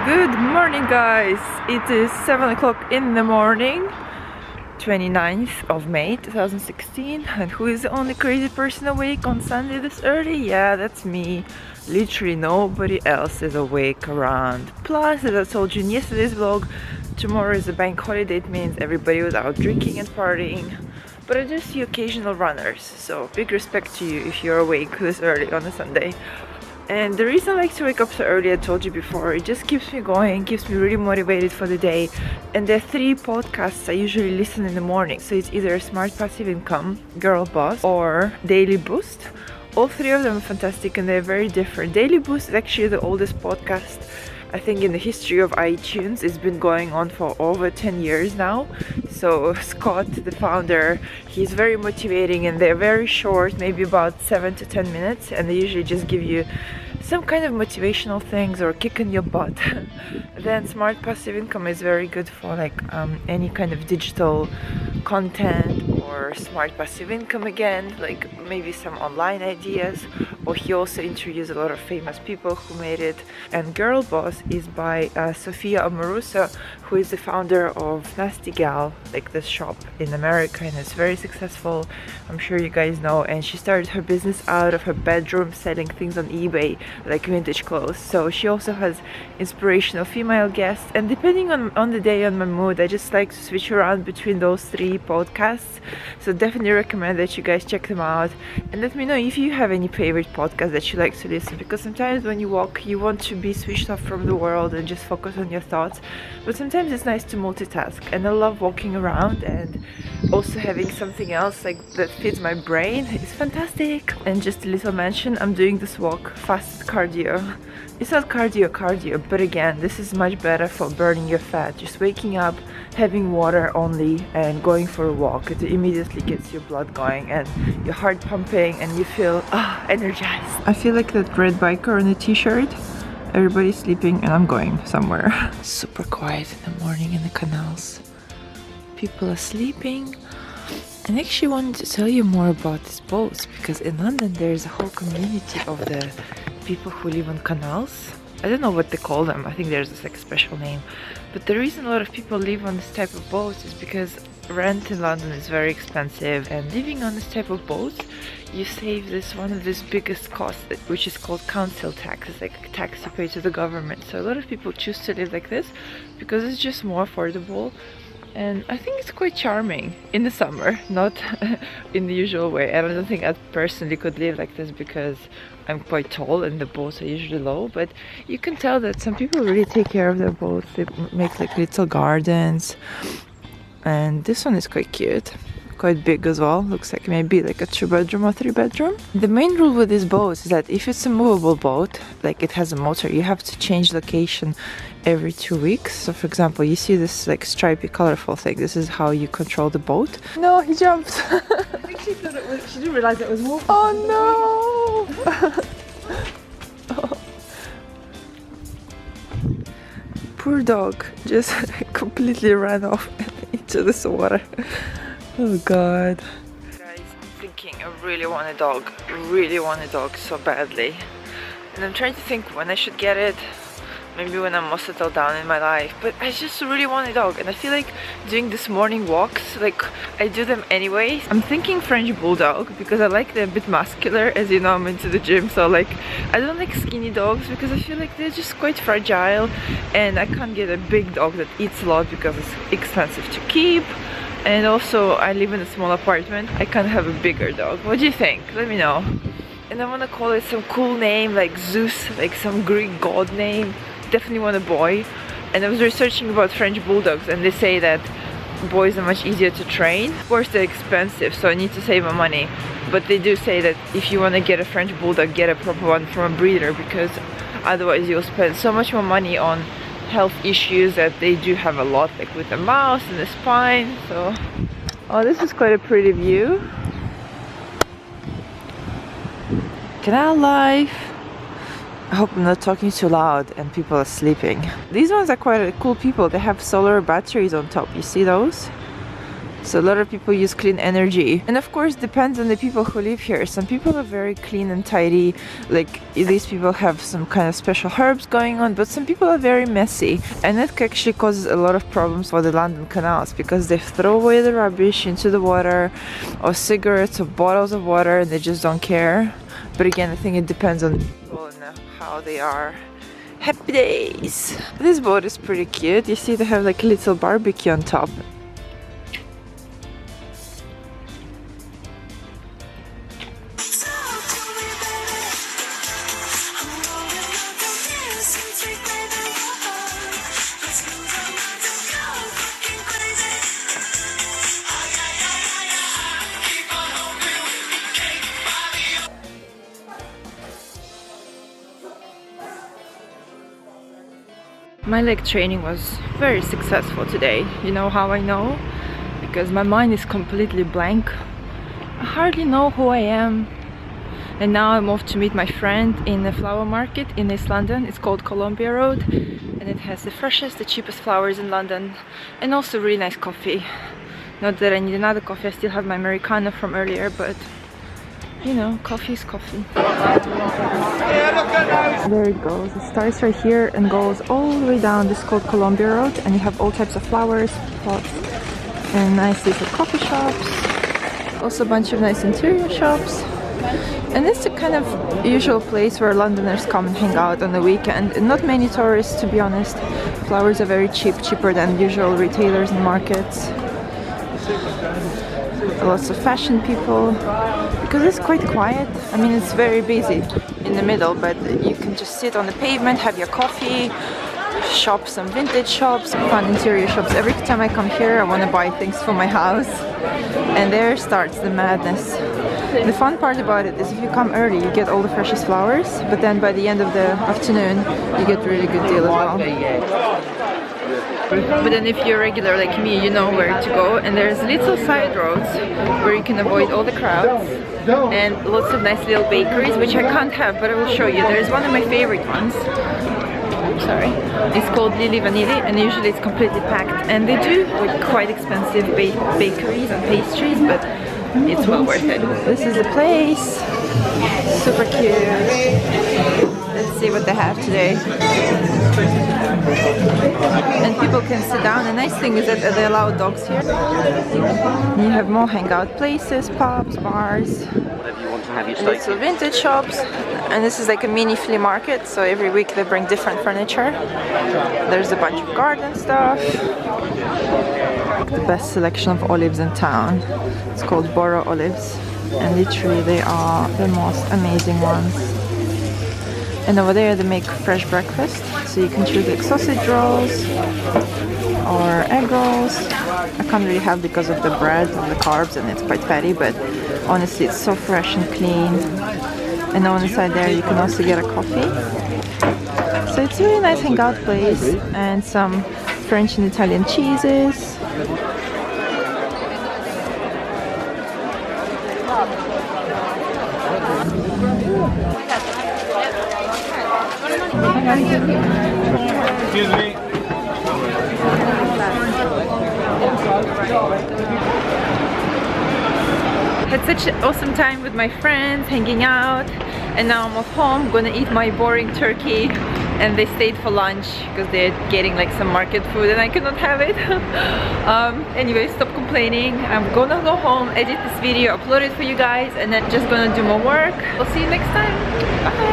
Good morning, guys. It is 7 o'clock in the morning, 29th of May 2016. And who is the only crazy person awake on Sunday this early? Yeah, that's me. Literally nobody else is awake around. Plus, as I told you in yesterday's vlog, tomorrow is a bank holiday. It means everybody was out drinking and partying. But I do see occasional runners, so big respect to you if you're awake this early on a Sunday. And the reason I like to wake up so early, I told you before, it just keeps me going, keeps me really motivated for the day. And there are 3 podcasts I usually listen in the morning. So it's either Smart Passive Income, Girl Boss, or Daily Boost. All 3 of them are fantastic and they're very different. Daily Boost is actually the oldest podcast, I think, in the history of iTunes. It's been going on for over 10 years now. So Scott, the founder, he's very motivating and they're very short, maybe about 7 to 10 minutes, and they usually just give you some kind of motivational things or kick in your butt. Then Smart Passive Income is very good for like any kind of digital content or smart passive income again, like maybe some online ideas. Or he also interviews a lot of famous people who made it. And Girl Boss is by Sofia Amoruso, who is the founder of Nasty Gal, like this shop in America, and it's very successful, I'm sure you guys know. And she started her business out of her bedroom selling things on eBay, like vintage clothes. So she also has inspirational female guests, and depending on the day, on my mood, I just like to switch around between those 3 podcasts. So definitely recommend that you guys check them out and let me know if you have any favorite podcasts that you like to listen, because sometimes when you walk you want to be switched off from the world and just focus on your thoughts, but sometimes it's nice to multitask. And I love walking around and also having something else like that feeds my brain. It's fantastic. And just a little mention, I'm doing this walk fasted cardio. It's not cardio, but again, this is much better for burning your fat. Just waking up, having water only, and going for a walk. It immediately gets your blood going and your heart pumping, and you feel energized. I feel like that red biker on the t-shirt. Everybody's sleeping and I'm going somewhere. Super quiet in the morning in the canals. People are sleeping. And I actually wanted to tell you more about these boats, because in London there's a whole community of the people who live on canals. I don't know what they call them. I think there's this like special name. But the reason a lot of people live on this type of boats is because rent in London is very expensive, and living on this type of boats, you save one of this biggest costs, which is called council tax. It's like a tax you pay to the government. So a lot of people choose to live like this because it's just more affordable. And I think it's quite charming in the summer, not in the usual way. And I don't think I personally could live like this because I'm quite tall and the boats are usually low. But you can tell that some people really take care of their boats. They make like little gardens. And this one is quite cute. Quite big as well. Looks like maybe like a 2-bedroom or 3-bedroom. The main rule with these boats is that if it's a movable boat, like it has a motor, you have to change location every 2 weeks. So for example, you see this like stripy colorful thing. This is how you control the boat. No, he jumped. I think she thought it was, she didn't realise it was moving. Oh no. Oh. Poor dog just completely ran off into this water. Oh god. Guys, I'm thinking I really want a dog so badly. And I'm trying to think when I should get it. Maybe when I'm more settled down in my life. But I just really want a dog, and I feel like doing these morning walks, like I do them anyways. I'm thinking French Bulldog because I like them a bit muscular. As you know, I'm into the gym, so like I don't like skinny dogs because I feel like they're just quite fragile, and I can't get a big dog that eats a lot because it's expensive to keep. And also I live in a small apartment. I can't have a bigger dog. What do you think? Let me know. And I want to call it some cool name like Zeus, like some Greek god name. Definitely want a boy. And I was researching about French Bulldogs, and they say that boys are much easier to train. Of course they're expensive, so I need to save my money. But they do say that if you want to get a French Bulldog, get a proper one from a breeder, because otherwise you'll spend so much more money on health issues that they do have a lot, like with the mouse and the spine. So oh, this is quite a pretty view. Canal life. I hope I'm not talking too loud and people are sleeping. These ones are quite cool people. They have solar batteries on top. You see those? So a lot of people use clean energy, and of course depends on the people who live here. Some people are very clean and tidy, like these people have some kind of special herbs going on, but some people are very messy, and that actually causes a lot of problems for the London canals because they throw away the rubbish into the water, or cigarettes or bottles of water, and they just don't care. But again, I think it depends on people and how they are. Happy days! This boat is pretty cute. You see they have like a little barbecue on top. My leg training was very successful today. You know how I know? Because my mind is completely blank. I hardly know who I am. And now I'm off to meet my friend in the flower market in East London. It's called Columbia Road, and it has the freshest, the cheapest flowers in London, and also really nice coffee. Not that I need another coffee, I still have my Americano from earlier, but you know, coffee is coffee. There it goes. It starts right here and goes all the way down. This is called Columbia Road, and you have all types of flowers, pots, and nice little coffee shops. Also a bunch of nice interior shops. And it's a kind of usual place where Londoners come and hang out on the weekend. And not many tourists, to be honest. Flowers are very cheap, cheaper than usual retailers and markets. Lots of fashion people, because it's quite quiet. I mean, it's very busy in the middle, but you can just sit on the pavement, have your coffee, shop some vintage shops, fun interior shops. Every time I come here I want to buy things for my house, and there starts the madness. The fun part about it is if you come early you get all the freshest flowers, but then by the end of the afternoon you get a really good deal as well. But then if you're regular like me, you know where to go, and there's little side roads where you can avoid all the crowds, and lots of nice little bakeries, which I can't have, but I will show you. There's one of my favorite ones. Sorry. It's called Lily Vanilli, and usually it's completely packed, and they do like quite expensive bakeries and pastries, but it's well worth it. This is the place. Super cute. Let's see what they have today. And people can sit down. The nice thing is that they allow dogs here. You have more hangout places, pubs, bars, little vintage shops. And this is like a mini flea market, so every week they bring different furniture. There's a bunch of garden stuff. The best selection of olives in town. It's called Borough olives, and literally they are the most amazing ones. And over there they make fresh breakfast, so you can choose like sausage rolls or egg rolls. I can't really have because of the bread and the carbs, and it's quite fatty, but honestly it's so fresh and clean. And on the side there you can also get a coffee. So it's a really nice hangout place, and some French and Italian cheeses. Excuse me. Had such an awesome time with my friends, hanging out, and now I'm off home, gonna eat my boring turkey, and they stayed for lunch because they're getting like some market food and I cannot have it. Anyway, stop complaining. I'm gonna go home, edit this video, upload it for you guys, and then just gonna do more work. I'll see you next time. Bye!